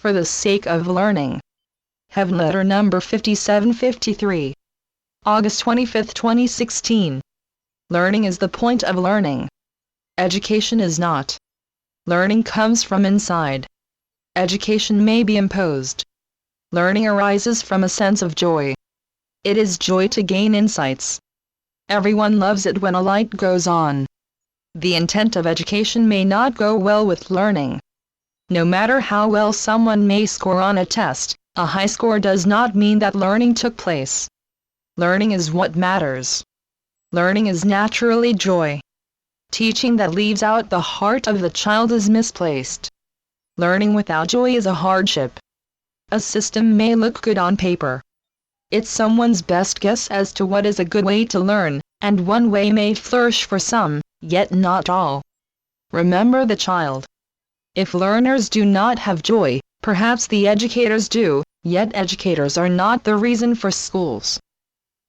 for the sake of learning. Heavenletter number 5753. August 25, 2016. Learning is the point of learning. Education is not. Learning comes from inside. Education may be imposed. Learning arises from a sense of joy. It is joy to gain insights. Everyone loves it when a light goes on. The intent of education may not go well with learning. No matter how well someone may score on a test, a high score does not mean that learning took place. Learning is what matters. Learning is naturally joy. Teaching that leaves out the heart of the child is misplaced. Learning without joy is a hardship. A system may look good on paper. It's someone's best guess as to what is a good way to learn, and one way may flourish for some, yet not all. Remember the child. If learners do not have joy, perhaps the educators do, yet educators are not the reason for schools.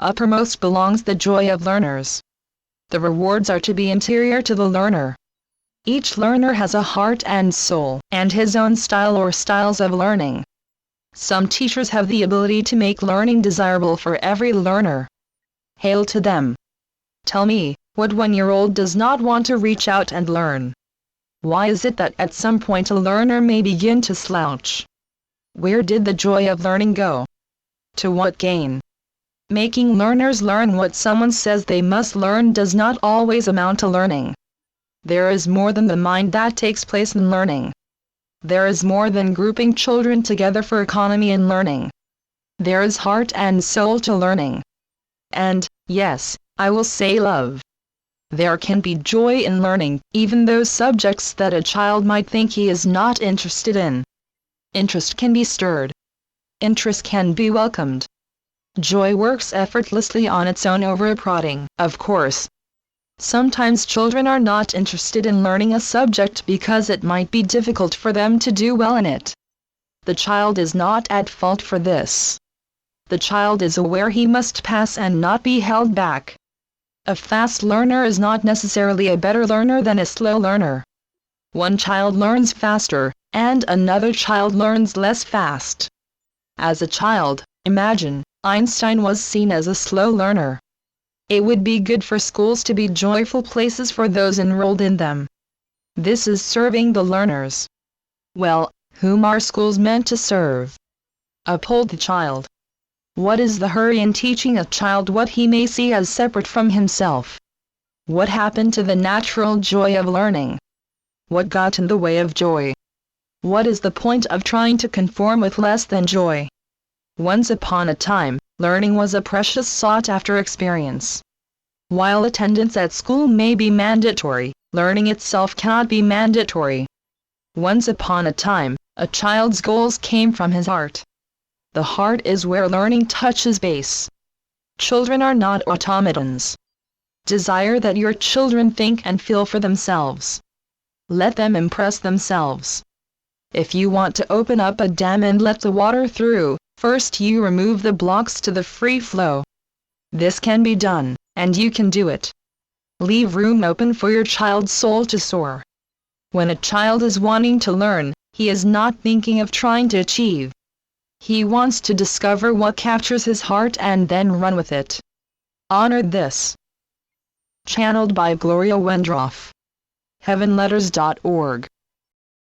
Uppermost belongs the joy of learners. The rewards are to be interior to the learner. Each learner has a heart and soul, and his own style or styles of learning. Some teachers have the ability to make learning desirable for every learner. Hail to them. Tell me, what one-year-old does not want to reach out and learn? Why is it that at some point a learner may begin to slouch? Where did the joy of learning go? To what gain? Making learners learn what someone says they must learn does not always amount to learning. There is more than the mind that takes place in learning. There is more than grouping children together for economy in learning. There is heart and soul to learning. And, yes, I will say love. There can be joy in learning, even those subjects that a child might think he is not interested in. Interest can be stirred. Interest can be welcomed. Joy works effortlessly on its own over a prodding, of course. Sometimes children are not interested in learning a subject because it might be difficult for them to do well in it. The child is not at fault for this. The child is aware he must pass and not be held back. A fast learner is not necessarily a better learner than a slow learner. One child learns faster, and another child learns less fast. As a child, imagine, Einstein was seen as a slow learner. It would be good for schools to be joyful places for those enrolled in them. This is serving the learners. Well, whom are schools meant to serve? Uphold the child. What is the hurry in teaching a child what he may see as separate from himself? What happened to the natural joy of learning? What got in the way of joy? What is the point of trying to conform with less than joy? Once upon a time, learning was a precious sought-after experience. While attendance at school may be mandatory, learning itself cannot be mandatory. Once upon a time, a child's goals came from his heart. The heart is where learning touches base. Children are not automatons. Desire that your children think and feel for themselves. Let them impress themselves. If you want to open up a dam and let the water through, first you remove the blocks to the free flow. This can be done, and you can do it. Leave room open for your child's soul to soar. When a child is wanting to learn, he is not thinking of trying to achieve. He wants to discover what captures his heart and then run with it. Honor this. Channeled by Gloria Wendroff. Heavenletters.org